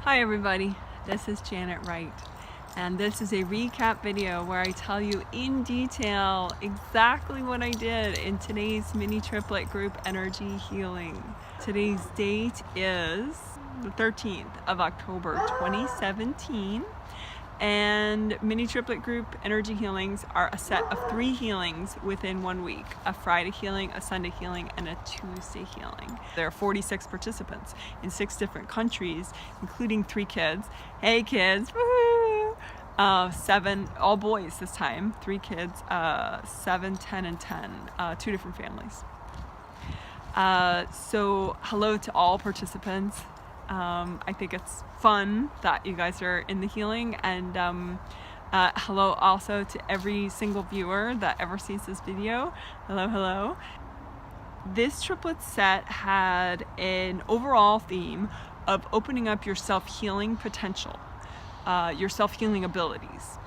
Hi everybody, this is Janet Wright, and this is a recap video where I tell you in detail exactly what I did in today's mini triplet group energy healing. Today's date is the 13th of October 2017, and mini triplet group energy healings are a set of 3 healings within 1 week: a Friday healing, a Sunday healing, and a Tuesday healing. There are 46 participants in 6 different countries, including 3 kids. Hey kids, woohoo! 7, all boys this time, 3 kids, 7, 10, and 10, 2 different families. So hello to all participants. I think it's fun that you guys are in the healing, and hello also to every single viewer that ever sees this video. Hello. This triplet set had an overall theme of opening up your self-healing potential, your self-healing abilities.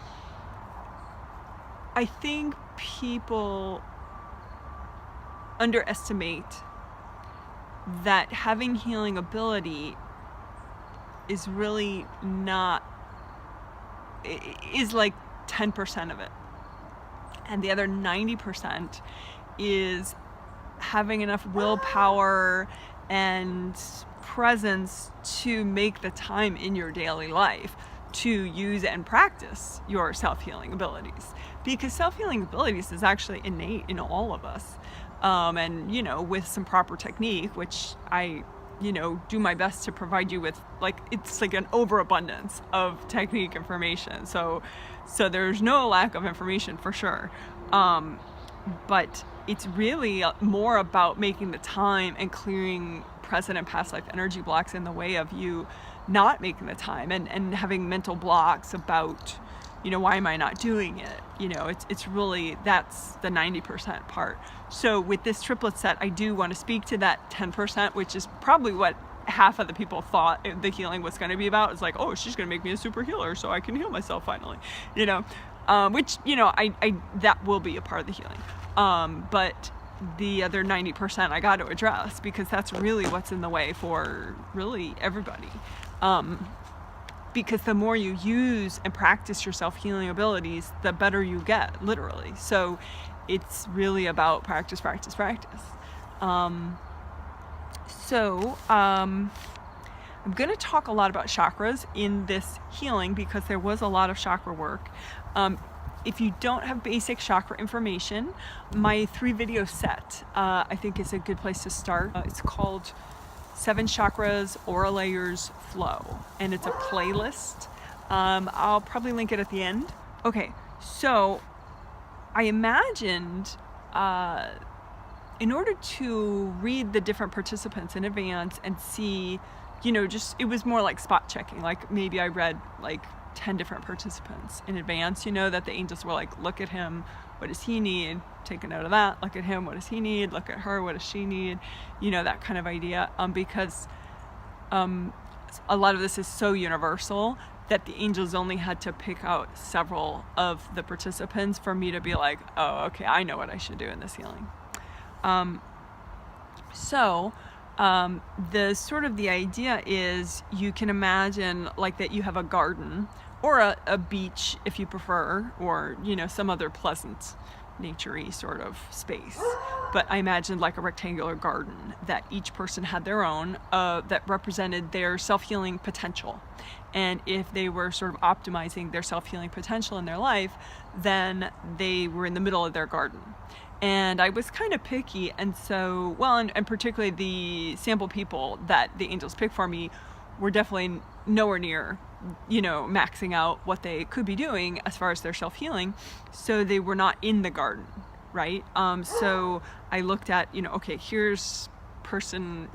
I think people underestimate that having healing ability is really not, is like 10% of it. And the other 90% is having enough willpower and presence to make the time in your daily life to use and practice your self-healing abilities. Because self-healing abilities is actually innate in all of us. And with some proper technique, which I do my best to provide you with, it's like an overabundance of technique information. So there's no lack of information for sure. But it's really more about making the time and clearing present and past life energy blocks in the way of you not making the time and having mental blocks about, why am I not doing it? It's really, that's the 90% part. So with this triplet set, I do want to speak to that 10%, which is probably what half of the people thought the healing was going to be about. It's like, oh, she's going to make me a super healer so I can heal myself finally, which, I that will be a part of the healing. But the other 90% I got to address, because that's really what's in the way for really everybody. Because the more you use and practice your self-healing abilities, the better you get, literally. So it's really about practice. I'm going to talk a lot about chakras in this healing because there was a lot of chakra work. If you don't have basic chakra information, my 3-video set I think is a good place to start. It's called 7 Chakras, Aura Layers, Flow, and it's a playlist. I'll probably link it at the end. Okay, so I imagined in order to read the different participants in advance and see, it was more like spot checking. Like maybe I read 10 different participants in advance, that the angels were like, look at him, what does he need? Take a note of that. Look at him, what does he need? Look at her, what does she need? That kind of idea. Because a lot of this is so universal that the angels only had to pick out several of the participants for me to be like, oh, okay, I know what I should do in this healing. The idea is, you can imagine that you have a garden or a beach if you prefer, or some other pleasant nature-y sort of space. But I imagined like a rectangular garden that each person had their own, that represented their self-healing potential. And if they were sort of optimizing their self-healing potential in their life, then they were in the middle of their garden. And I was kind of picky, and so, and particularly the sample people that the angels picked for me were definitely nowhere near, maxing out what they could be doing as far as their self-healing, so they were not in the garden, right? So I looked at, okay, here's person,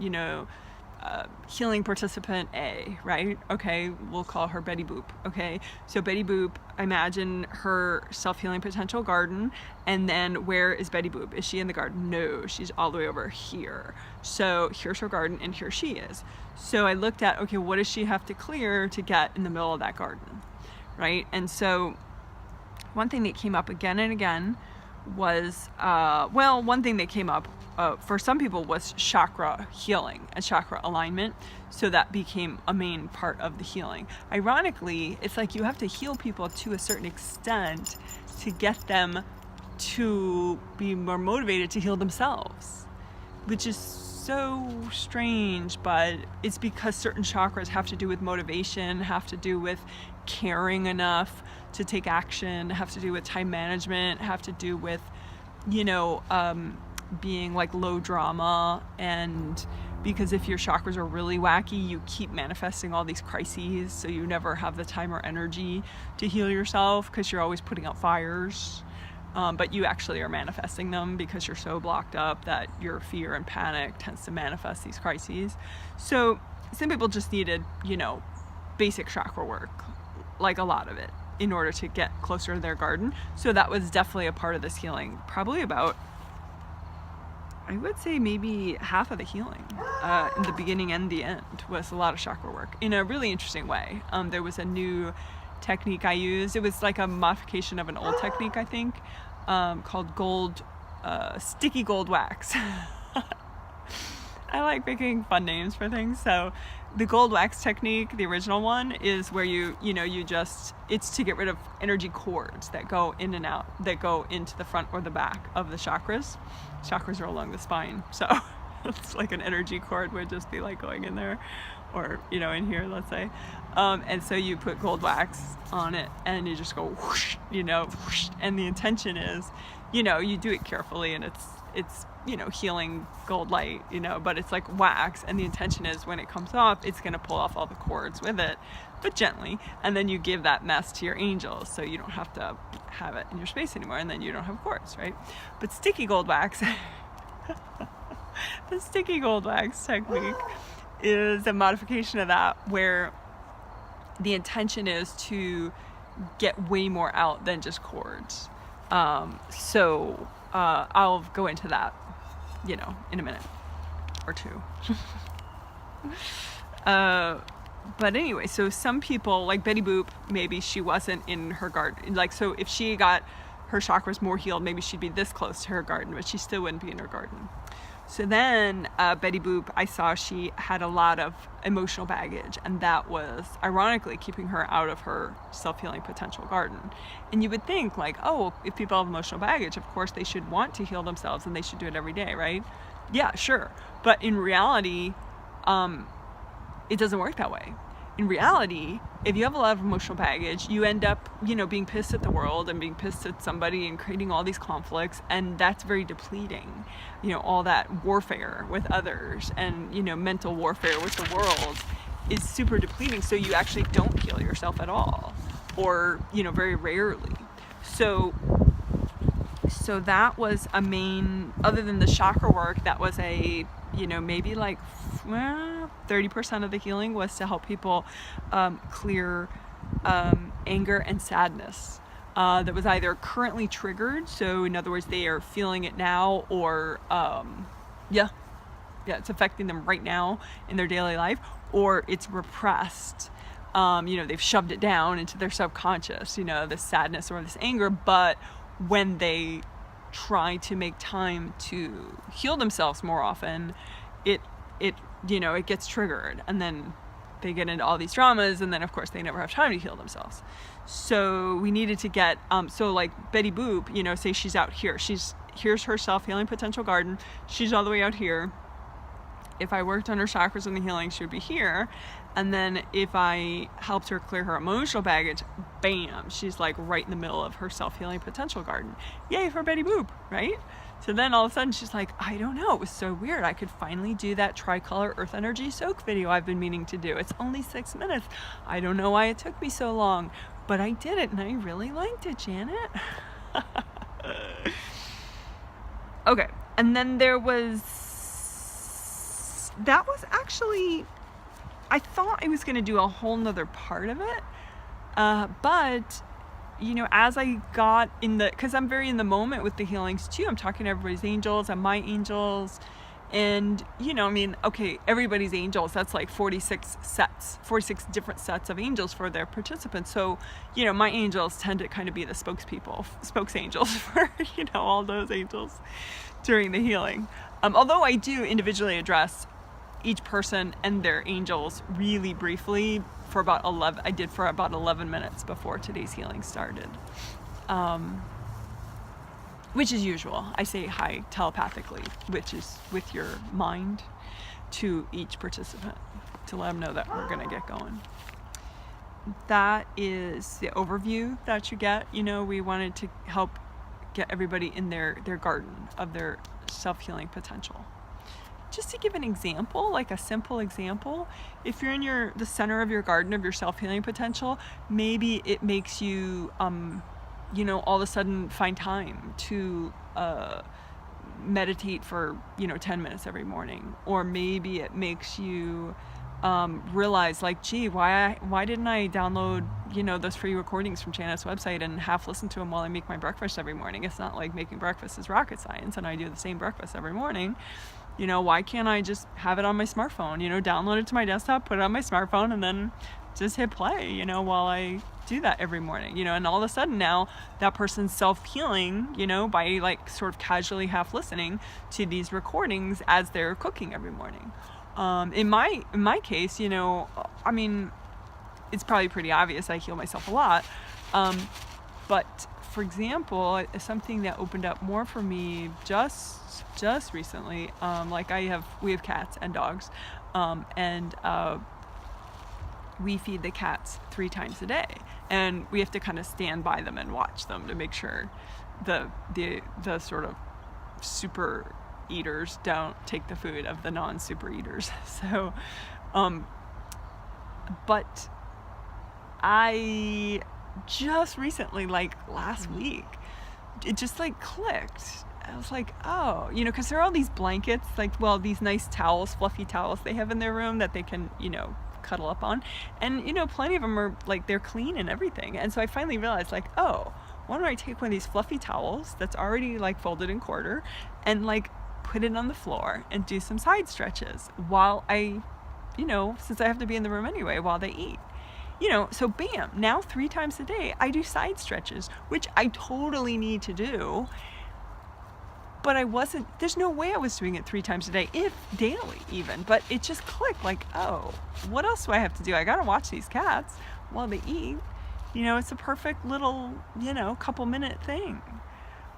healing participant A, right? Okay, we'll call her Betty Boop. Okay, so Betty Boop, imagine her self-healing potential garden, and then where is Betty Boop? Is she in the garden? No, she's all the way over here. So here's her garden, and here she is. So I looked at, okay, what does she have to clear to get in the middle of that garden, right? And so one thing that came up again and again was, one thing that came up for some people was chakra healing and chakra alignment. So that became a main part of the healing. Ironically, it's like you have to heal people to a certain extent to get them to be more motivated to heal themselves, which is so strange, but it's because certain chakras have to do with motivation, have to do with caring enough to take action, have to do with time management, have to do with, being like low drama. And because if your chakras are really wacky, you keep manifesting all these crises, so you never have the time or energy to heal yourself because you're always putting out fires. But you actually are manifesting them because you're so blocked up that your fear and panic tends to manifest these crises. So some people just needed, basic chakra work, like a lot of it, in order to get closer to their garden. So that was definitely a part of this healing. Probably about, I would say maybe half of the healing in the beginning and the end was a lot of chakra work in a really interesting way. There was a new technique I used. It was like a modification of an old technique, I think, called sticky gold wax. I like picking fun names for things. So the gold wax technique, the original one, is where it's to get rid of energy cords that go in and out, that go into the front or the back of the chakras. Chakras are along the spine. So it's like an energy cord would just be like going in there, or, in here, let's say. And so you put gold wax on it and you just go whoosh, whoosh. And the intention is, you do it carefully, and it's healing gold light, but it's like wax. And the intention is when it comes off, it's going to pull off all the cords with it, but gently. And then you give that mess to your angels, so you don't have to have it in your space anymore, and then you don't have cords, right? But sticky gold wax, the sticky gold wax technique is a modification of that, where the intention is to get way more out than just cords. So I'll go into that, in a minute or two. But anyway, so some people, like Betty Boop, maybe she wasn't in her garden. Like, so if she got her chakras more healed, maybe she'd be this close to her garden, but she still wouldn't be in her garden. So then Betty Boop, I saw she had a lot of emotional baggage, and that was ironically keeping her out of her self-healing potential garden. And you would think like, oh, if people have emotional baggage, of course they should want to heal themselves and they should do it every day, right? Yeah, sure. But in reality, it doesn't work that way. In reality, if you have a lot of emotional baggage, you end up, being pissed at the world and being pissed at somebody and creating all these conflicts, and that's very depleting. All that warfare with others and, mental warfare with the world is super depleting. So you actually don't heal yourself at all, or, very rarely. So that was a main, other than the chakra work, that was a, maybe like 30% of the healing was to help people clear anger and sadness that was either currently triggered, so in other words they are feeling it now, or it's affecting them right now in their daily life, or it's repressed. They've shoved it down into their subconscious, this sadness or this anger, but when they try to make time to heal themselves more often, it gets triggered, and then they get into all these dramas, and then of course they never have time to heal themselves. So we needed to get so like Betty Boop, say she's out here, here's her self-healing potential garden, she's all the way out here. If I worked on her chakras and the healing, she would be here. And then if I helped her clear her emotional baggage, bam, she's like right in the middle of her self-healing potential garden. Yay for Betty Boop, right? So then all of a sudden she's like, I don't know, it was so weird. I could finally do that tricolor earth energy soak video I've been meaning to do. It's only 6 minutes. I don't know why it took me so long, but I did it and I really liked it, Janet. Okay, and then that was actually, I thought I was going to do a whole nother part of it, but as I got because I'm very in the moment with the healings too. I'm talking to everybody's angels and my angels, and okay, everybody's angels, that's like 46 different sets of angels for their participants. So my angels tend to kind of be the spokes angels for all those angels during the healing. Although I do individually address each person and their angels really briefly for about 11 minutes before today's healing started. Which is usual. I say hi telepathically, which is with your mind, to each participant to let them know that we're going to get going. That is the overview that you get. We wanted to help get everybody in their garden of their self-healing potential. Just to give an example, like a simple example, if you're in the center of your garden of your self-healing potential, maybe it makes you all of a sudden find time to meditate for 10 minutes every morning. Or maybe it makes you realize, like, gee, why didn't I download those free recordings from Janet's website and half listen to them while I make my breakfast every morning? It's not like making breakfast is rocket science, and I do the same breakfast every morning. Why can't I just have it on my smartphone? Download it to my desktop, put it on my smartphone, and then just hit play, while I do that every morning, and all of a sudden now that person's self-healing, by like sort of casually half listening to these recordings as they're cooking every morning. In my case, I mean, it's probably pretty obvious I heal myself a lot. But for example, something that opened up more for me just recently, we have cats and dogs, and we feed the cats 3 times a day, and we have to kind of stand by them and watch them to make sure the sort of super eaters don't take the food of the non-super eaters. So, but I just recently, like last week, it just like clicked. I was like, oh, because there are all these blankets, these nice towels, fluffy towels they have in their room that they can, cuddle up on, and plenty of them are like, they're clean and everything. And so I finally realized, like, oh, why don't I take one of these fluffy towels that's already like folded in quarter and like put it on the floor and do some side stretches while I, since I have to be in the room anyway while they eat. So bam, now 3 times a day I do side stretches, which I totally need to do. But there's no way I was doing it 3 times a day, if daily even. But it just clicked, like, oh, what else do I have to do? I gotta watch these cats while they eat. It's a perfect little, couple minute thing.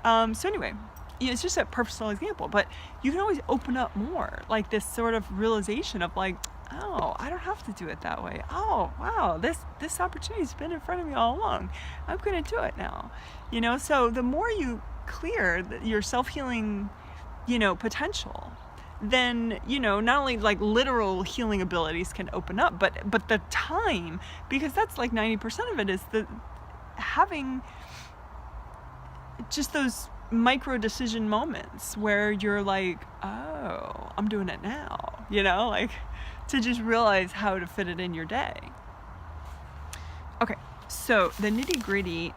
So anyway, it's just a personal example, but you can always open up more, like this sort of realization of like, oh, I don't have to do it that way. Oh, wow, this opportunity's been in front of me all along. I'm gonna do it now. So the more you clear your self-healing, potential, then, not only like literal healing abilities can open up, but the time, because that's like 90% of it is having just those micro decision moments where you're like, oh, I'm doing it now, like to just realize how to fit it in your day. Okay, so the nitty gritty,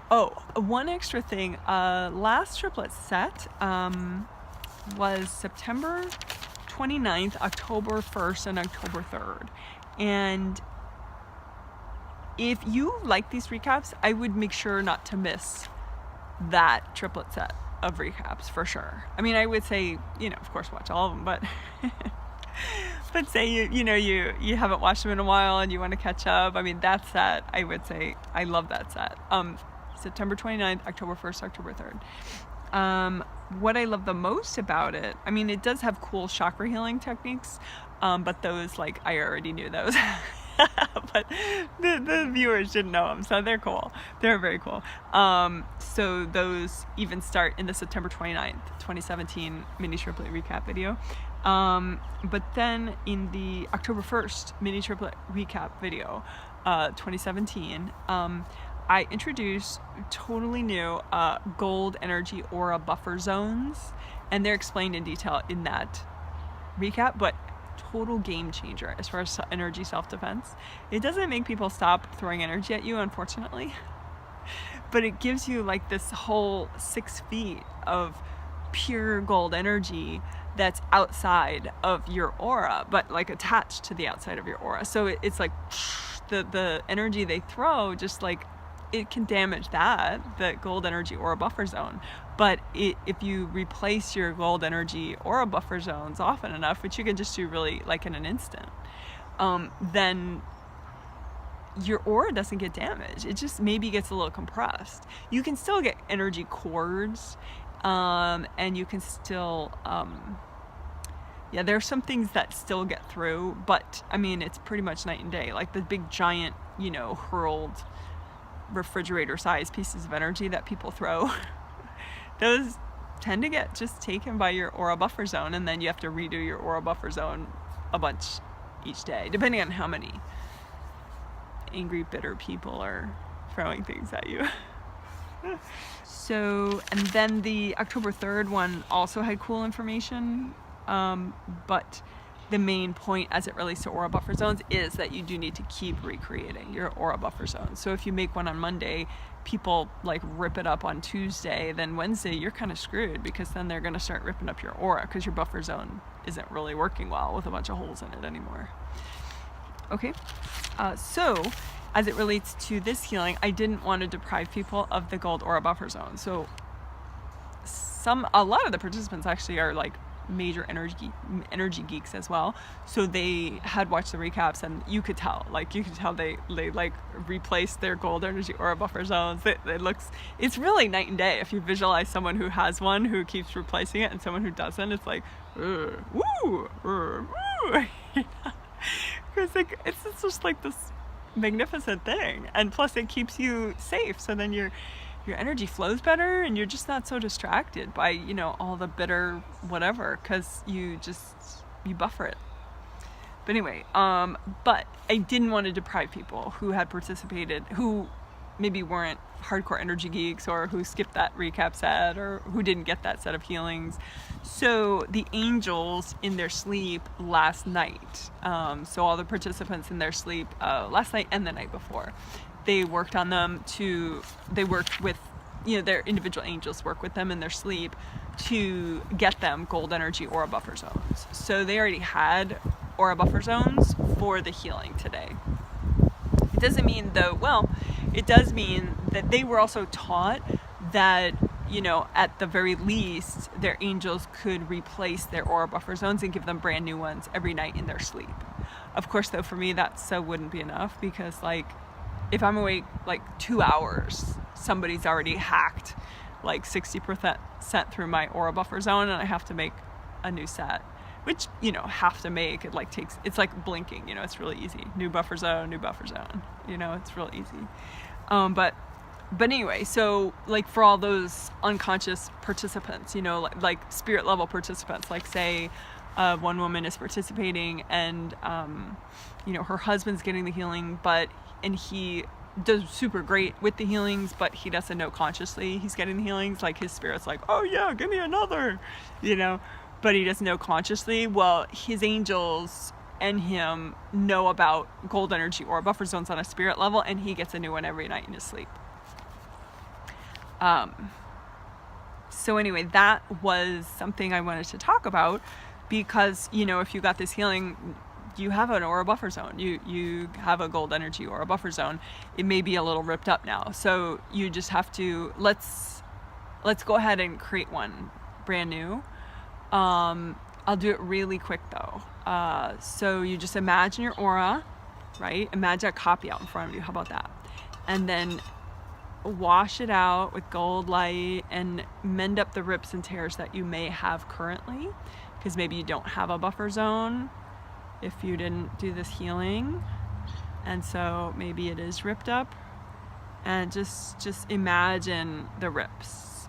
oh, one extra thing. Last Triplet set was September 29th, October 1st, and October 3rd. And if you like these recaps, I would make sure not to miss that Triplet set of recaps for sure. I mean, I would say, of course, watch all of them, but but say you haven't watched them in a while and you want to catch up. I mean, that set, I would say, I love that set. September 29th, October 1st, October 3rd. What I love the most about it, I mean, it does have cool chakra healing techniques, but those, like, I already knew those. But the viewers didn't know them, so they're cool. They're very cool. So those even start in the September 29th, 2017 mini triplet recap video. But then in the October 1st mini triplet recap video, 2017, I introduced totally new gold energy aura buffer zones, and they're explained in detail in that recap, but total game changer as far as energy self-defense. It doesn't make people stop throwing energy at you, unfortunately, but it gives you like this whole 6 feet of pure gold energy that's outside of your aura, but like attached to the outside of your aura. So it's like the energy they throw just like it can damage the gold energy aura buffer zone. But if you replace your gold energy aura buffer zones often enough, which you can just do really like in an instant, then your aura doesn't get damaged. It just maybe gets a little compressed. You can still get energy chords, and you can still, there's some things that still get through, but I mean, it's pretty much night and day. Like the big giant, hurled refrigerator sized pieces of energy that people throw, those tend to get just taken by your aura buffer zone, and then you have to redo your aura buffer zone a bunch each day, depending on how many angry, bitter people are throwing things at you. So, and then the October 3rd one also had cool information, but the main point as it relates to aura buffer zones is that you do need to keep recreating your aura buffer zones. So if you make one on Monday, people like rip it up on Tuesday, then Wednesday you're kind of screwed, because then they're going to start ripping up your aura because your buffer zone isn't really working well with a bunch of holes in it anymore. Okay, so as it relates to this healing, I didn't want to deprive people of the gold aura buffer zone. So a lot of the participants actually are like major energy geeks as well. So they had watched the recaps, and you could tell they like replaced their gold energy aura buffer zones. It's really night and day. If you visualize someone who has one who keeps replacing it and someone who doesn't, it's like, woo, woo. Because like it's just like this magnificent thing, and plus it keeps you safe, so then your energy flows better, and you're just not so distracted by all the bitter whatever, because you buffer it. But anyway, but I didn't want to deprive people who had participated, who maybe weren't hardcore energy geeks, or who skipped that recap set, or who didn't get that set of healings. So the angels in their sleep last night, so all the participants in their sleep last night and the night before, they worked on them they worked with, their individual angels work with them in their sleep to get them gold energy aura buffer zones. So they already had aura buffer zones for the healing today. It doesn't mean it does mean that they were also taught that, at the very least, their angels could replace their aura buffer zones and give them brand new ones every night in their sleep. Of course, though, for me, that wouldn't be enough, because like, if I'm awake like 2 hours, somebody's already hacked like 60% through my aura buffer zone, and I have to make a new set, which, have to make, it's like blinking, it's really easy. New buffer zone, it's real easy. But anyway, so like for all those unconscious participants, like spirit level participants, like say one woman is participating, and her husband's getting the healing, and he does super great with the healings, but he doesn't know consciously he's getting the healings. Like his spirit's like, oh yeah, give me another, but he doesn't know consciously. Well, his angels and him know about gold energy or buffer zones on a spirit level, and he gets a new one every night in his sleep. So anyway, that was something I wanted to talk about, because if you got this healing, you have an aura buffer zone. You have a gold energy aura buffer zone. It may be a little ripped up now, so you just have to let's go ahead and create one brand new. I'll do it really quick though. So you just imagine your aura, right? Imagine a copy out in front of you. How about that? And then wash it out with gold light and mend up the rips and tears that you may have currently, because maybe you don't have a buffer zone if you didn't do this healing, and so maybe it is ripped up. And just imagine the rips.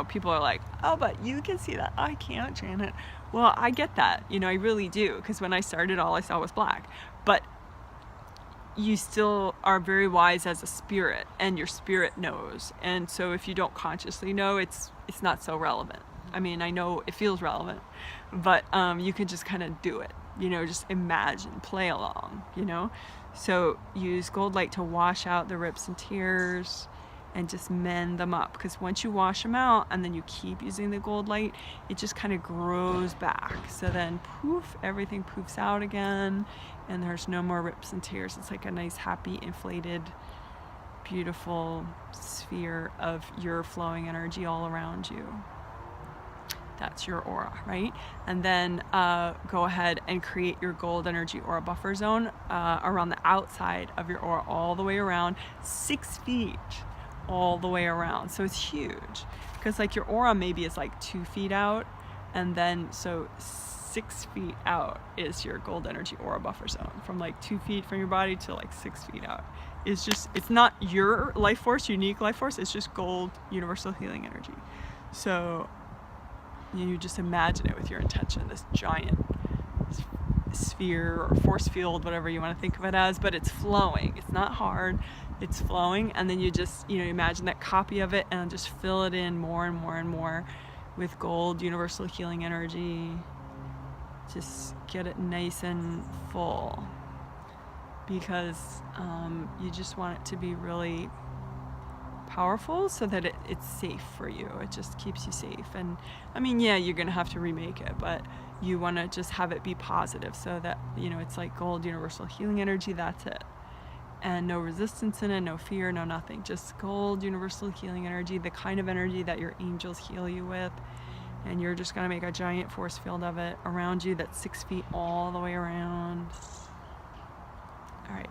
People are like, oh, but you can see that. I can't, Janet. Well, I get that, I really do, because when I started, all I saw was black. But you still are very wise as a spirit, and your spirit knows. And so if you don't consciously know, it's not so relevant. I mean, I know it feels relevant, but you can just kind of do it, just imagine, play along, So use gold light to wash out the rips and tears and just mend them up, because once you wash them out and then you keep using the gold light, it just kind of grows back. So then poof, everything poofs out again, and there's no more rips and tears. It's like a nice, happy, inflated, beautiful sphere of your flowing energy all around you. That's your aura, right? And then go ahead and create your gold energy aura buffer zone around the outside of your aura, all the way around, 6 feet all the way around. So it's huge, because like your aura maybe is like 2 feet out, and then so 6 feet out is your gold energy aura buffer zone, from like 2 feet from your body to like 6 feet out. It's just, it's not your life force, unique life force, it's just gold universal healing energy. So you just imagine it with your intention, this giant sphere or force field, whatever you want to think of it as, but it's flowing. It's not hard, it's flowing. And then you just, imagine that copy of it and just fill it in more and more and more with gold universal healing energy. Just get it nice and full, because you just want it to be really powerful, so that it's safe for you. It just keeps you safe. And I mean, yeah, you're gonna have to remake it, but you want to just have it be positive, so that it's like gold universal healing energy. That's it, and no resistance in it, no fear, no nothing, just gold universal healing energy, the kind of energy that your angels heal you with. And you're just gonna make a giant force field of it around you that's 6 feet all the way around. All right,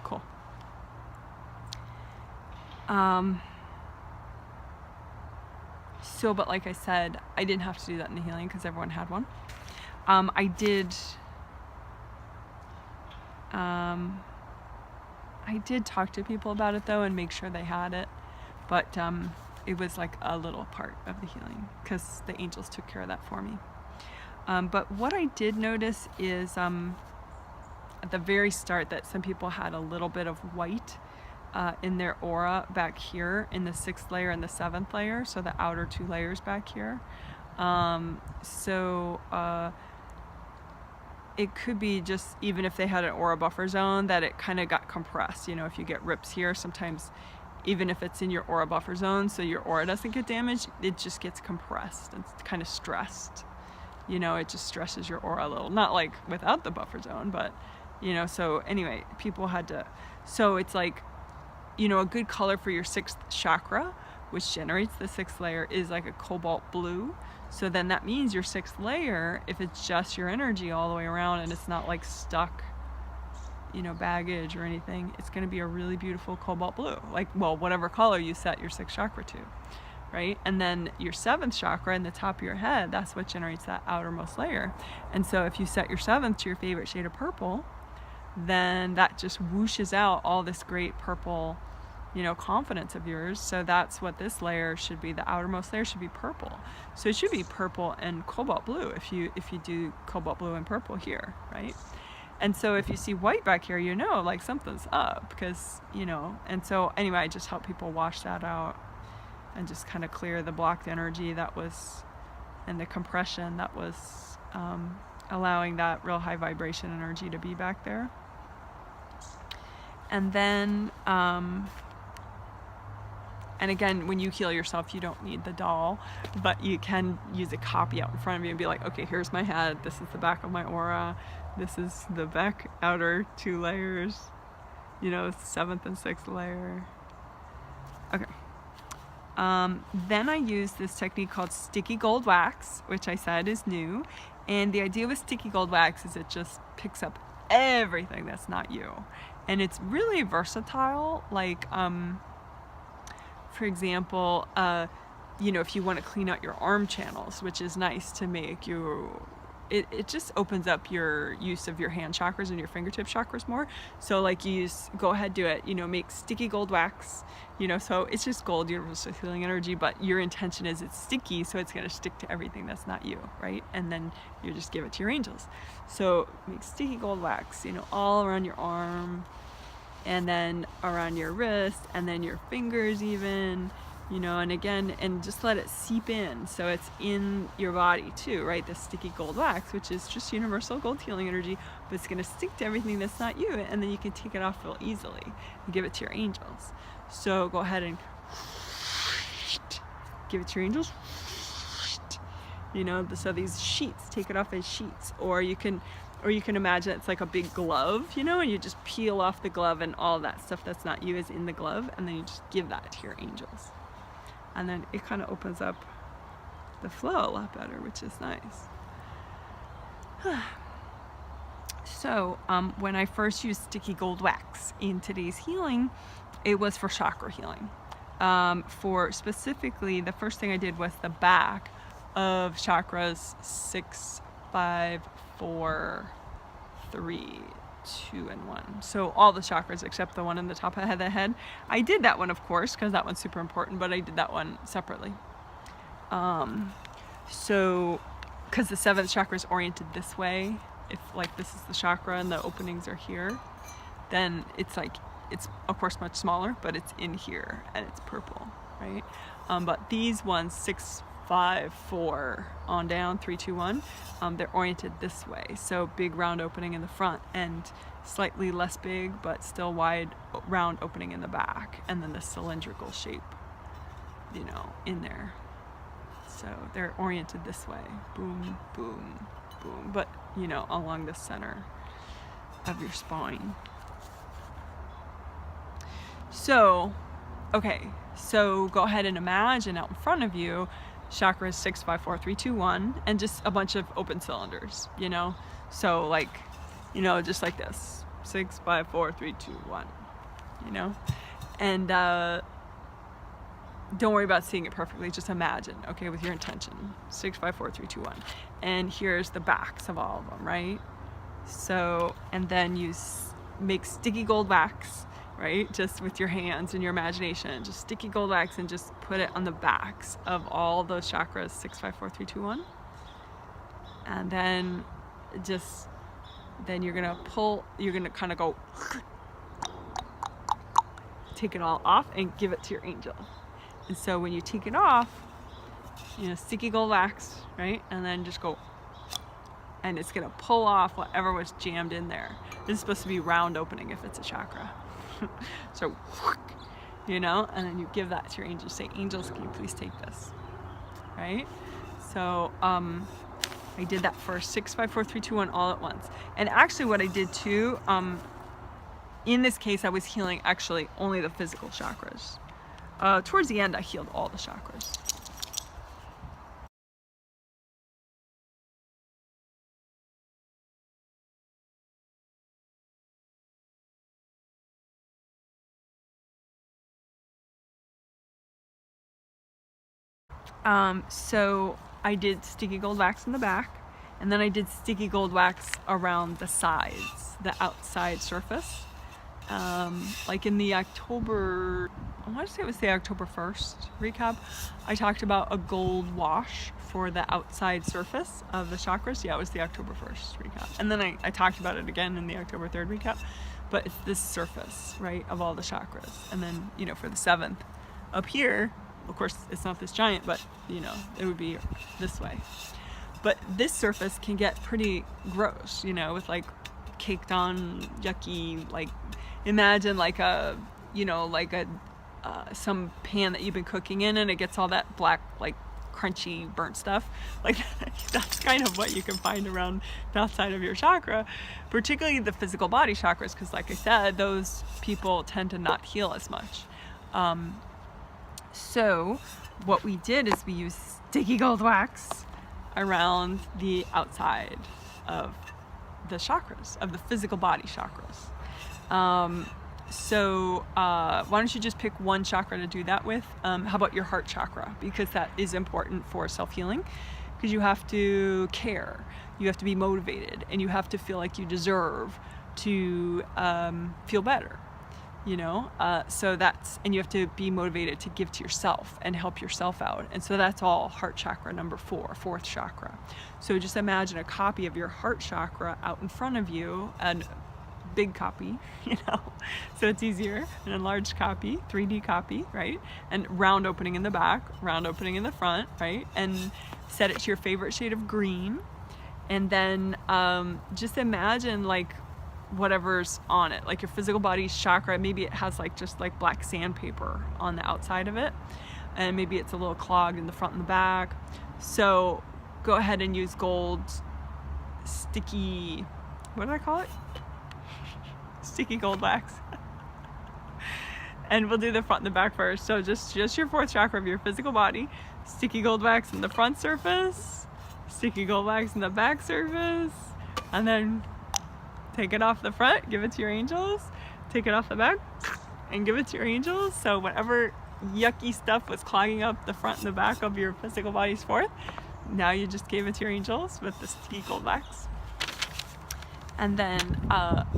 cool. But like I said, I didn't have to do that in the healing because everyone had one. I did talk to people about it though, and make sure they had it, but it was like a little part of the healing, because the angels took care of that for me. But what I did notice is at the very start that some people had a little bit of white in their aura back here in the 6th layer and the 7th layer, so the outer 2 layers back here. It could be just, even if they had an aura buffer zone, that it kind of got compressed. If you get rips here, sometimes even if it's in your aura buffer zone, so your aura doesn't get damaged, it just gets compressed. It's kind of stressed. It just stresses your aura a little. Not like without the buffer zone, but, so anyway, people had to, so it's like, a good color for your 6th chakra, which generates the 6th layer, is like a cobalt blue. So then that means your 6th layer, if it's just your energy all the way around and it's not like stuck, baggage or anything, it's going to be a really beautiful cobalt blue, like, well, whatever color you set your 6th chakra to, right? And then your 7th chakra in the top of your head, that's what generates that outermost layer. And so if you set your 7th to your favorite shade of purple, then that just whooshes out all this great purple, confidence of yours. So that's what this layer should be. The outermost layer should be purple. So it should be purple and cobalt blue if you do cobalt blue and purple here, right? And so if you see white back here, like something's up, because, and so anyway, I just help people wash that out and just kind of clear the blocked energy that was, and the compression that was allowing that real high vibration energy to be back there. And then, and again, when you heal yourself, you don't need the doll, but you can use a copy out in front of you and be like, okay, here's my head, this is the back of my aura, this is the back outer 2 layers, 7th and 6th layer. Okay. Then I use this technique called sticky gold wax, which I said is new. And the idea with sticky gold wax is it just picks up everything that's not you. And it's really versatile. Like, for example, if you want to clean out your arm channels, which is nice to make you, it just opens up your use of your hand chakras and your fingertip chakras more. So like go ahead, do it, make sticky gold wax, so it's just gold universal healing energy, but your intention is it's sticky, so it's going to stick to everything that's not you, right? And then you just give it to your angels. So make sticky gold wax, all around your arm, and then around your wrist, and then your fingers even, and again, and just let it seep in, so it's in your body too, right? The sticky gold wax, which is just universal gold healing energy, but it's going to stick to everything that's not you, and then you can take it off real easily and give it to your angels. So go ahead and give it to your angels, you know, so these sheets, take it off as sheets, or you can imagine it's like a big glove, you know, and you just peel off the glove and all that stuff that's not you is in the glove, and then you just give that to your angels. And then it kind of opens up the flow a lot better, which is nice. So when I first used sticky gold wax in today's healing, it was for chakra healing. For specifically, the first thing I did was the back of chakras 6, 5, 4, 3, 2, and 1. So all the chakras except the one in the top of the head. I did that one, of course, because that one's super important, but I did that one separately. So, because the 7th chakra is oriented this way, if like this is the chakra and the openings are here, then it's like, it's of course much smaller, but it's in here and it's purple, right? But these ones, 6, 5, 4 on down, 3, 2, 1, they're oriented this way. So big round opening in the front and slightly less big, but still wide round opening in the back. And then the cylindrical shape, you know, in there. So they're oriented this way, boom, boom, boom, but you know, along the center of your spine. So, okay, so go ahead and imagine out in front of you, chakras 6, 5, 4, 3, 2, 1, and just a bunch of open cylinders, you know? So like, you know, just like this, 6, 5, 4, 3, 2, 1, you know? And don't worry about seeing it perfectly, just imagine, okay, with your intention. 6, 5, 4, 3, 2, 1. And here's the backs of all of them, right? So, and then you make sticky gold wax, right? Just with your hands and your imagination, just sticky gold wax and just put it on the backs of all those chakras, 6, 5, 4, 3, 2, 1. And then then you're gonna kind of go, take it all off and give it to your angel. And so when you take it off, you know, sticky gold wax, right? And then just go, and it's gonna pull off whatever was jammed in there. This is supposed to be round opening if it's a chakra. So, you know, and then you give that to your angels. Say, angels, can you please take this? Right? So, I did that first, 6, 5, 4, 3, 2, 1, all at once. And actually what I did too, in this case, I was healing actually only the physical chakras. Towards the end, I healed all the chakras. So I did sticky gold wax in the back, and then I did sticky gold wax around the sides, the outside surface. Like in the October, I want to say it was the October 1st recap, I talked about a gold wash for the outside surface of the chakras. Yeah, it was the October 1st recap. And then I talked about it again in the October 3rd recap, but it's this surface, right, of all the chakras. And then, you know, for the 7th up here, of course, it's not this giant, but, you know, it would be this way. But this surface can get pretty gross, you know, with like caked on, yucky, like, imagine like a, you know, like a, some pan that you've been cooking in and it gets all that black, like crunchy, burnt stuff. Like that's kind of what you can find around the outside of your chakra, particularly the physical body chakras, because like I said, those people tend to not heal as much. So what we did is we used sticky gold wax around the outside of the chakras, of the physical body chakras. So why don't you just pick one chakra to do that with? How about your heart chakra? Because that is important for self-healing, because you have to care, you have to be motivated, and you have to feel like you deserve to feel better. You know, so that's, and you have to be motivated to give to yourself and help yourself out. And so that's all heart chakra number 4, 4th chakra. So just imagine a copy of your heart chakra out in front of you, and big copy, you know, so it's easier, an enlarged copy, 3D copy, right? And round opening in the back, round opening in the front, right? And set it to your favorite shade of green. And then just imagine like whatever's on it, like your physical body chakra, maybe it has like just like black sandpaper on the outside of it, and maybe it's a little clogged in the front and the back. So go ahead and use gold sticky, what did I call it? Sticky gold wax. And we'll do the front and the back first. So just your fourth chakra of your physical body. Sticky gold wax in the front surface, sticky gold wax in the back surface, and then take it off the front, give it to your angels, take it off the back, and give it to your angels. So whatever yucky stuff was clogging up the front and the back of your physical body's fourth, now you just gave it to your angels with the sticky gold wax. And then,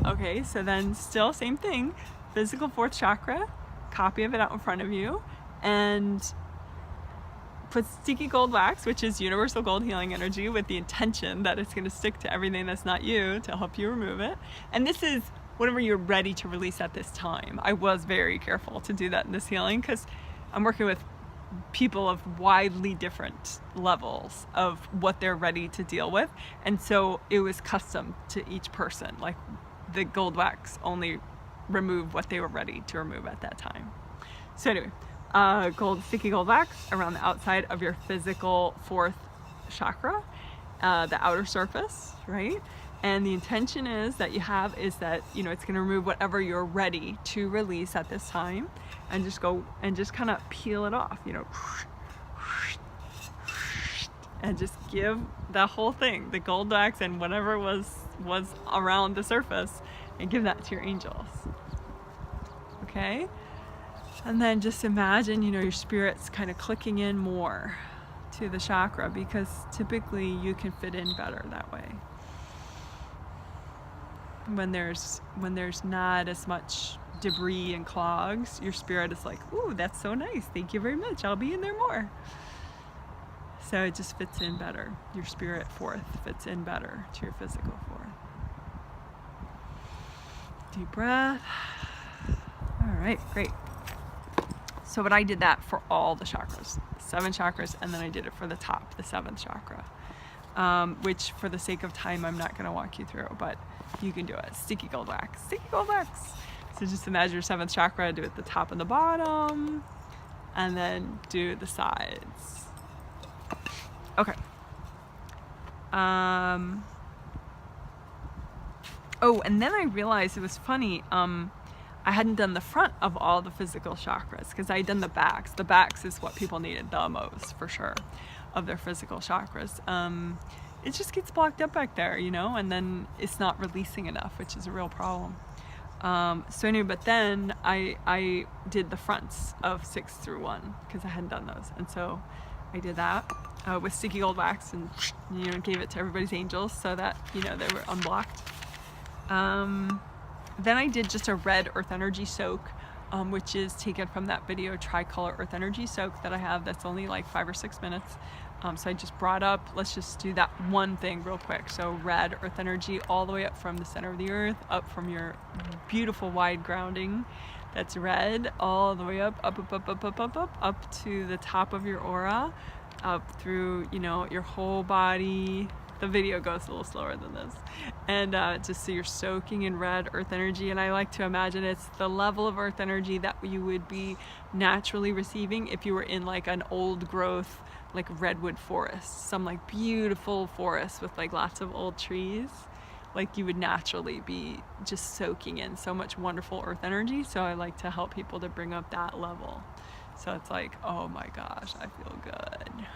okay, so then still same thing, physical fourth chakra, copy of it out in front of you, and put sticky gold wax, which is universal gold healing energy, with the intention that it's going to stick to everything that's not you to help you remove it. And this is whenever you're ready to release at this time. I was very careful to do that in this healing because I'm working with people of widely different levels of what they're ready to deal with, and so it was custom to each person. Like the gold wax only removed what they were ready to remove at that time. So anyway, sticky gold wax around the outside of your physical fourth chakra, the outer surface, right? And the intention is that it's going to remove whatever you're ready to release at this time, and just go and just kind of peel it off, and just give the whole thing, the gold wax and whatever was around the surface, and give that to your angels. Okay? And then just imagine, your spirit's kind of clicking in more to the chakra, because typically you can fit in better that way. When there's not as much debris and clogs, your spirit is like, ooh, that's so nice. Thank you very much. I'll be in there more. So it just fits in better. Your spirit fourth fits in better to your physical fourth. Deep breath. All right, great. So but I did that for all the chakras, 7 chakras, and then I did it for the top, the 7th chakra, which for the sake of time, I'm not going to walk you through, but you can do it. Sticky gold wax, sticky gold wax. So just imagine your 7th chakra, do it the top and the bottom, and then do the sides. Okay. Oh, and then I realized it was funny. I hadn't done the front of all the physical chakras because I had done the backs. The backs is what people needed the most, for sure, of their physical chakras. It just gets blocked up back there, and then it's not releasing enough, which is a real problem. So anyway, but then I did the fronts of 6 through 1 because I hadn't done those. And so I did that with sticky gold wax and, gave it to everybody's angels so that, they were unblocked. Then I did just a red earth energy soak, which is taken from that video tricolor earth energy soak that I have that's only like 5 or 6 minutes. So I just brought up, let's just do that one thing real quick. So red earth energy all the way up from the center of the earth, up from your beautiful wide grounding that's red, all the way up to the top of your aura, up through, your whole body. The video goes a little slower than this. And just so you're soaking in red earth energy. And I like to imagine it's the level of earth energy that you would be naturally receiving if you were in like an old growth, like redwood forest, some like beautiful forest with like lots of old trees. Like you would naturally be just soaking in so much wonderful earth energy. So I like to help people to bring up that level. So it's like, oh my gosh, I feel good.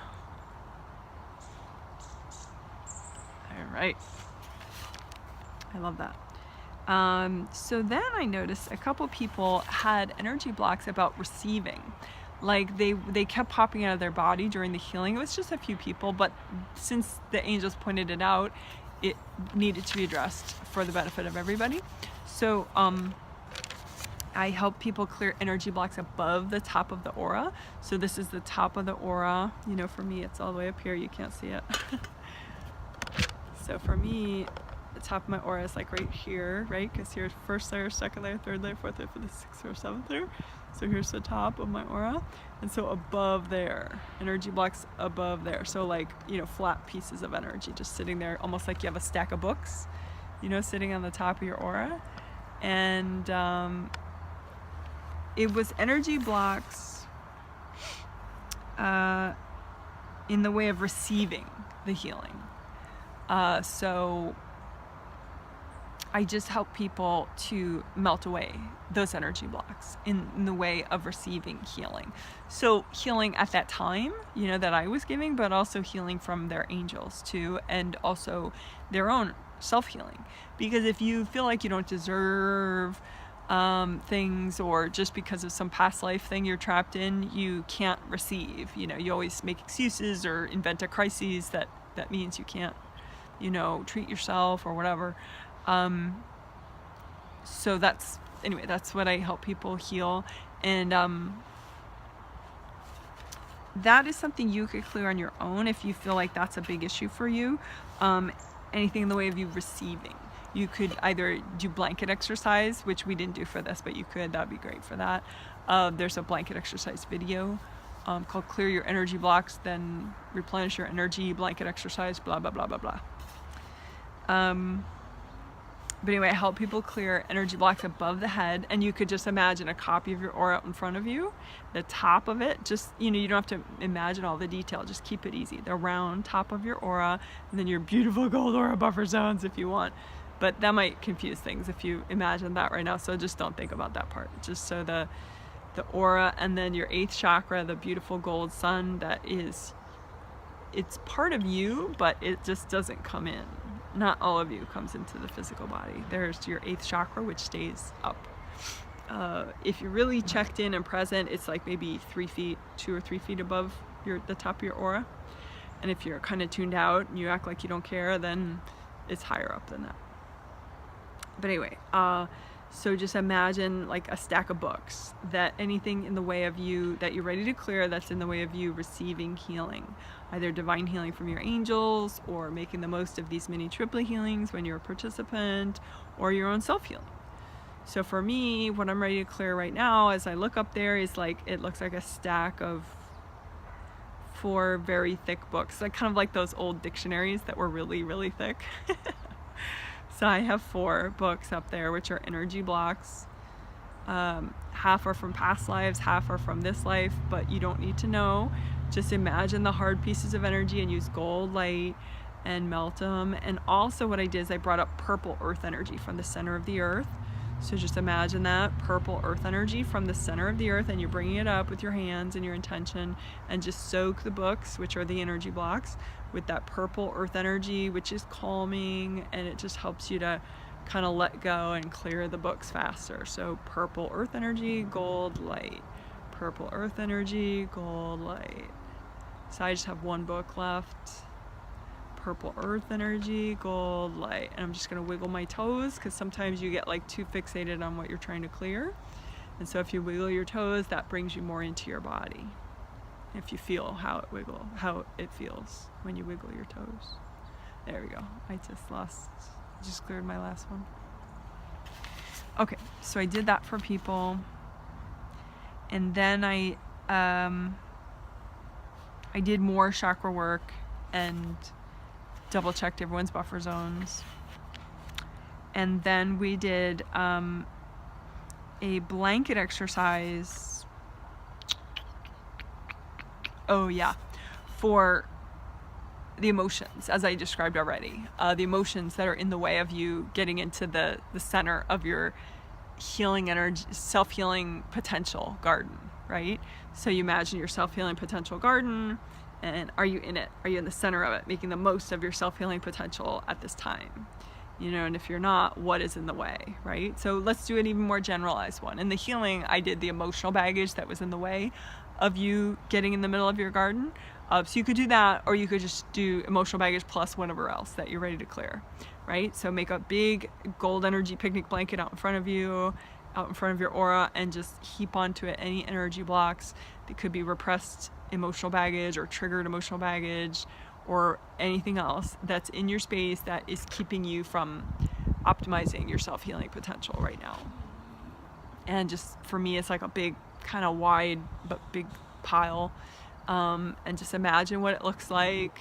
All right. I love that. So then I noticed a couple people had energy blocks about receiving. Like they kept popping out of their body during the healing. It was just a few people, but since the angels pointed it out, it needed to be addressed for the benefit of everybody. So I help people clear energy blocks above the top of the aura. So this is the top of the aura. For me, it's all the way up here. You can't see it. So for me, the top of my aura is like right here, right? Because here's first layer, second layer, third layer, fourth layer, fifth, sixth, or seventh layer. So here's the top of my aura. And so above there, energy blocks above there. So like, flat pieces of energy just sitting there, almost like you have a stack of books, sitting on the top of your aura. And it was energy blocks in the way of receiving. the healing. So I just help people to melt away those energy blocks in the way of receiving healing. So healing at that time, that I was giving, but also healing from their angels too, and also their own self-healing. Because if you feel like you don't deserve things, or just because of some past life thing you're trapped in, you can't receive. You always make excuses or invent a crisis that means you can't, treat yourself or whatever. So that's what I help people heal. And that is something you could clear on your own if you feel like that's a big issue for you. Anything in the way of you receiving. You could either do blanket exercise, which we didn't do for this, but you could. That'd be great for that. There's a blanket exercise video called Clear Your Energy Blocks, then Replenish Your Energy, blanket exercise, blah, blah, blah, blah, blah. But anyway, I help people clear energy blocks above the head, and you could just imagine a copy of your aura out in front of you. The top of it, just, you don't have to imagine all the detail, just keep it easy. The round top of your aura, and then your beautiful gold aura buffer zones if you want. But that might confuse things if you imagine that right now, so just don't think about that part. Just so the aura, and then your 8th chakra, the beautiful gold sun, it's part of you, but it just doesn't come in. Not all of you comes into the physical body. There's your 8th chakra, which stays up. If you're really checked in and present, it's like maybe 2 or 3 feet above the top of your aura. And if you're kind of tuned out and you act like you don't care, then it's higher up than that. But anyway, so just imagine like a stack of books, that anything in the way of you that you're ready to clear, that's in the way of you receiving healing, either divine healing from your angels, or making the most of these mini triplet healings when you're a participant, or your own self-healing. So for me, what I'm ready to clear right now, as I look up there, is like, it looks like a stack of 4 very thick books, like kind of like those old dictionaries that were really, really thick. So I have 4 books up there, which are energy blocks. Half are from past lives, half are from this life, but you don't need to know. Just imagine the hard pieces of energy and use gold light and melt them. And also what I did is I brought up purple earth energy from the center of the earth. So just imagine that purple earth energy from the center of the earth, and you're bringing it up with your hands and your intention, and just soak the books, which are the energy blocks, with that purple earth energy, which is calming, and it just helps you to kind of let go and clear the books faster. So purple earth energy, gold light. Purple earth energy, gold light. So I just have 1 book left. Purple earth energy, gold light. And I'm just going to wiggle my toes, because sometimes you get like too fixated on what you're trying to clear. And so if you wiggle your toes, that brings you more into your body. If you feel how it feels when you wiggle your toes. There we go. I just cleared my last one. Okay, so I did that for people. And then I did more chakra work and double checked everyone's buffer zones. And then we did a blanket exercise. Oh yeah, for the emotions, as I described already. The emotions that are in the way of you getting into the center of your healing energy, self-healing potential garden, right? So you imagine your self-healing potential garden, and are you in it? Are you in the center of it, making the most of your self-healing potential at this time? And if you're not, what is in the way, right? So let's do an even more generalized one. In the healing, I did the emotional baggage that was in the way of you getting in the middle of your garden. So you could do that, or you could just do emotional baggage plus whatever else that you're ready to clear, right? So make a big gold energy picnic blanket out in front of you, out in front of your aura, and just heap onto it any energy blocks that could be repressed emotional baggage or triggered emotional baggage, or anything else that's in your space that is keeping you from optimizing your self-healing potential right now. And just for me, it's like a big, kind of wide but big pile, and just imagine what it looks like,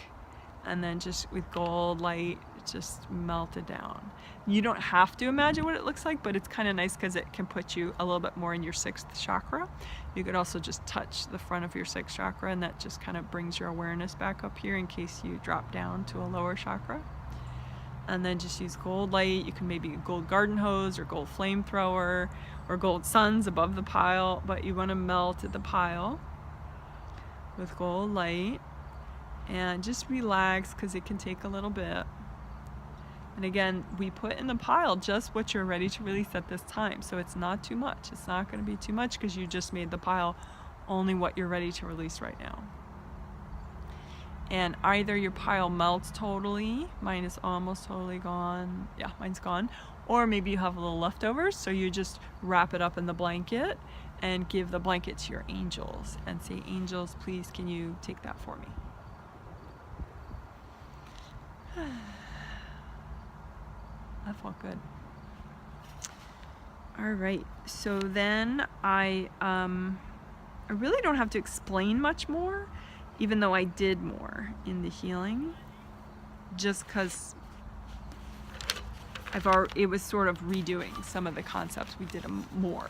and then just with gold light just melted down. You don't have to imagine what it looks like, but it's kind of nice because it can put you a little bit more in your 6th chakra. You could also just touch the front of your 6th chakra, and that just kind of brings your awareness back up here in case you drop down to a lower chakra. And then just use gold light. You can maybe a gold garden hose or gold flamethrower or gold suns above the pile, but you want to melt the pile with gold light and just relax because it can take a little bit. And again, we put in the pile just what you're ready to release at this time. So it's not too much. It's not going to be too much because you just made the pile only what you're ready to release right now. And either your pile melts totally, mine is almost totally gone. Yeah, mine's gone. Or maybe you have a little leftovers, so you just wrap it up in the blanket and give the blanket to your angels and say, angels, please, can you take that for me? That felt good. All right, so then I really don't have to explain much more, even though I did more in the healing, just because it was sort of redoing some of the concepts. We did more.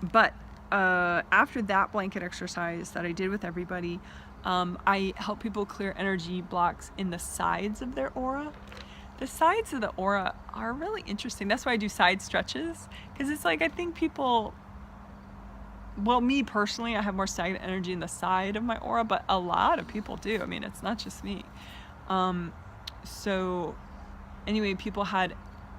But after that blanket exercise that I did with everybody, I help people clear energy blocks in the sides of their aura. The sides of the aura are really interesting. That's why I do side stretches, because it's like I think people, well, me personally, I have more stagnant energy in the side of my aura, but a lot of people do. I mean, it's not just me. So anyway, people had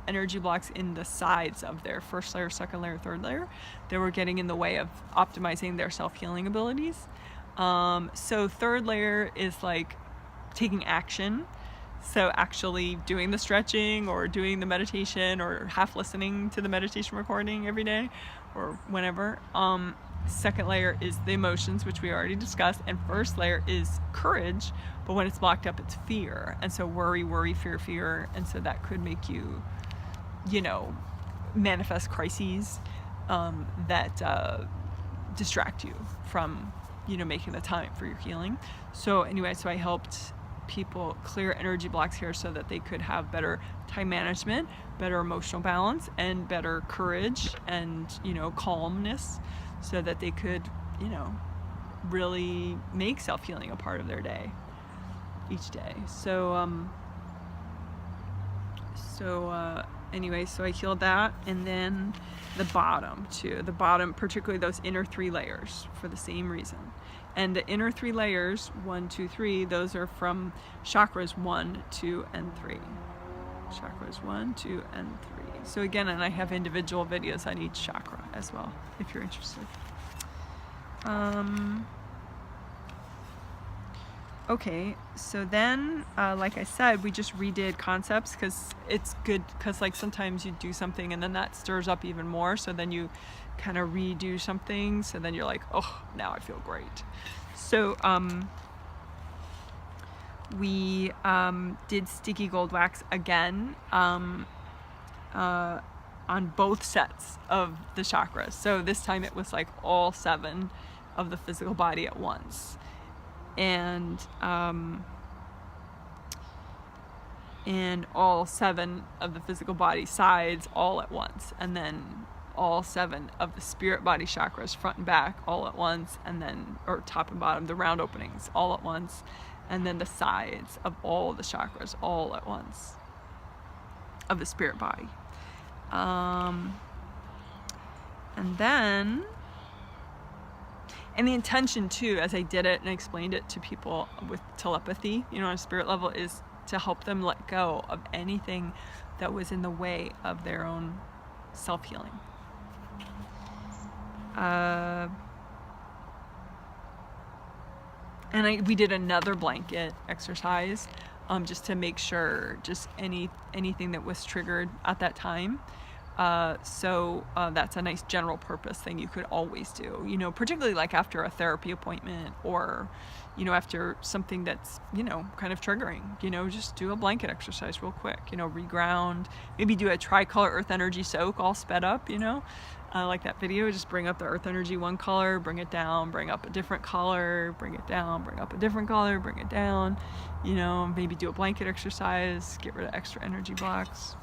energy blocks in the sides of their 1st layer, 2nd layer, 3rd layer. They were getting in the way of optimizing their self-healing abilities. So 3rd layer is like taking action. So actually doing the stretching or doing the meditation or half listening to the meditation recording every day or whenever. 2nd layer is the emotions, which we already discussed. And 1st layer is courage, but when it's blocked up, it's fear. And so worry, fear. And so that could make you, manifest crises that distract you from, making the time for your healing. So anyway, so I helped people clear energy blocks here so that they could have better time management, better emotional balance, and better courage and, calmness, so that they could, really make self-healing a part of their day, each day. Anyway, so I healed that, and then the bottom too. The bottom, particularly those inner 3 layers, for the same reason. And the inner 3 layers, 1, 2, 3, those are from chakras 1, 2, and 3. Chakras 1, 2, and 3. So again, and I have individual videos on each chakra as well, if you're interested. Okay, so then, like I said, we just redid concepts because it's good, because like sometimes you do something and then that stirs up even more, so then you kind of redo something, so then you're like, oh, now I feel great. So we did sticky gold wax again on both sets of the chakras. So this time it was like all 7 of the physical body at once. And all 7 of the physical body sides all at once, and then all 7 of the spirit body chakras front and back all at once, and then, or top and bottom, the round openings all at once, and then the sides of all the chakras all at once of the spirit body. And the intention too, as I did it and I explained it to people with telepathy, on a spirit level, is to help them let go of anything that was in the way of their own self-healing. And we did another blanket exercise, just to make sure, just anything that was triggered at that time, So that's a nice general purpose thing you could always do, you know, particularly like after a therapy appointment, or, you know, after something that's, you know, kind of triggering, you know, just do a blanket exercise real quick, you know, reground, maybe do a tricolor earth energy soak all sped up, you know, like that video, just bring up the earth energy one color, bring it down, bring up a different color, bring it down, bring up a different color, bring it down, you know, maybe do a blanket exercise, get rid of extra energy blocks.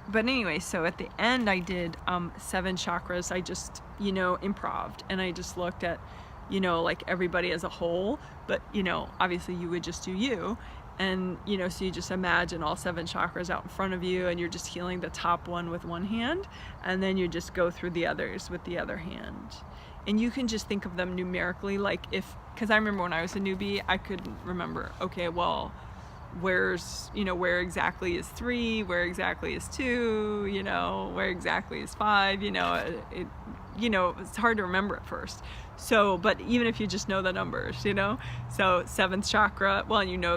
But anyway, so at the end I did 7 chakras. I just, you know, improv'd, and I just looked at, you know, like everybody as a whole, but, you know, obviously you would just do you, and, you know, so you just imagine all 7 chakras out in front of you, and you're just healing the top one with one hand, and then you just go through the others with the other hand. And you can just think of them numerically, like because I remember when I was a newbie, I couldn't remember, okay, well, where's, you know, where exactly is 3, where exactly is 2, you know, where exactly is 5, you know, you know, it's hard to remember at first. So, but even if you just know the numbers, you know, so 7th chakra, well, you know,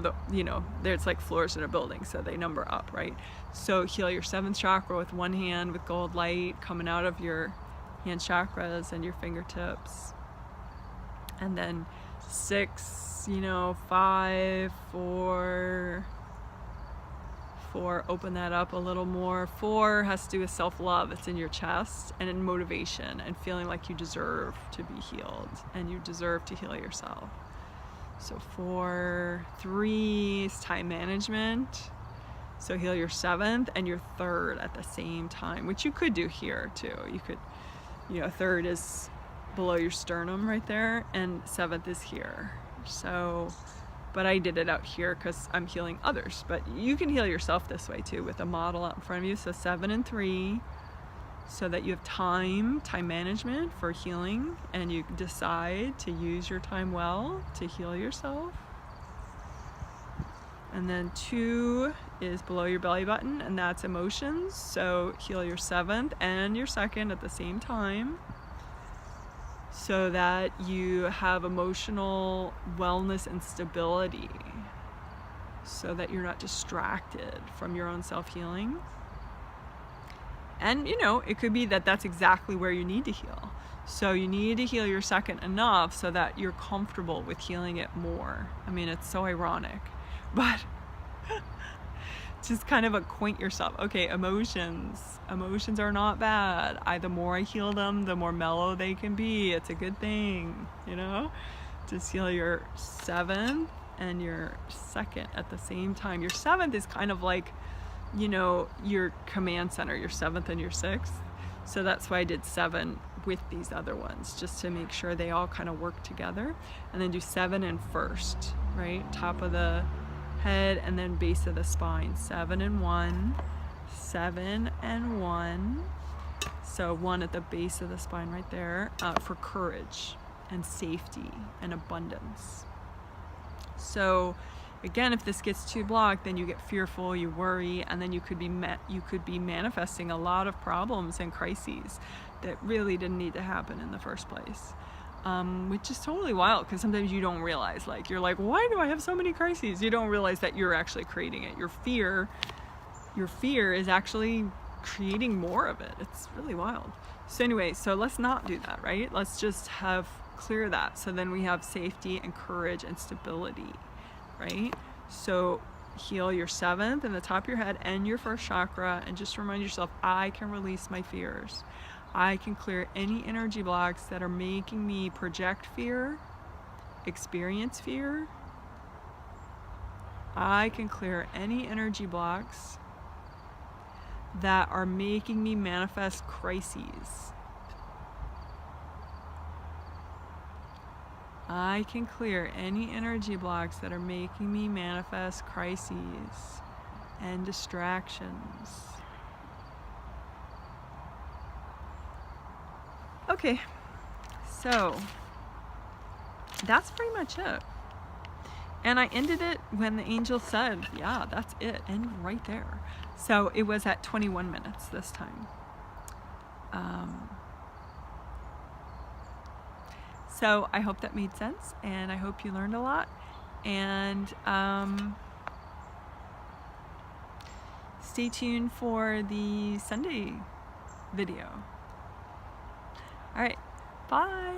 there's like floors in a building, so they number up, right? So heal your 7th chakra with one hand with gold light coming out of your hand chakras and your fingertips. And then 6, you know, 5, 4, open that up a little more. 4 has to do with self-love. It's in your chest, and in motivation and feeling like you deserve to be healed and you deserve to heal yourself. So 4, 3 is time management. So heal your 7th and your 3rd at the same time, which you could do here too. You could, you know, 3rd is below your sternum right there, and 7th is here. So, but I did it out here because I'm healing others, but you can heal yourself this way too, with a model out in front of you. So 7 and 3, so that you have time management for healing, and you decide to use your time well to heal yourself. And then 2 is below your belly button, and that's emotions. So heal your 7th and your 2nd at the same time, so that you have emotional wellness and stability, so that you're not distracted from your own self-healing. And, you know, it could be that that's exactly where you need to heal. So you need to heal your 2nd enough so that you're comfortable with healing it more. I mean, it's so ironic, but just kind of acquaint yourself. Okay, emotions are not bad. The more I heal them, the more mellow they can be. It's a good thing, you know? Just heal your 7th and your 2nd at the same time. Your 7th is kind of like, you know, your command center, your 7th and your 6th. So that's why I did 7 with these other ones, just to make sure they all kind of work together. And then do 7 and 1st, right? Top of the head and then base of the spine. 7 and 1, 7 and 1. So 1 at the base of the spine right there, for courage and safety and abundance. So again, if this gets too blocked, then you get fearful, you worry, and then you could be manifesting a lot of problems and crises that really didn't need to happen in the first place. Which is totally wild, because sometimes you don't realize, like, you're like, why do I have so many crises? You don't realize that you're actually creating it. Your fear is actually creating more of it. It's really wild. So anyway, so let's not do that, right? Let's just clear that. So then we have safety and courage and stability, right? So heal your 7th and the top of your head and your 1st chakra, and just remind yourself, I can release my fears. I can clear any energy blocks that are making me project fear, experience fear. I can clear any energy blocks that are making me manifest crises. I can clear any energy blocks that are making me manifest crises and distractions. Okay, so that's pretty much it. And I ended it when the angel said, yeah, that's it, end right there. So it was at 21 minutes this time. So I hope that made sense, and I hope you learned a lot. And stay tuned for the Sunday video. All right, bye.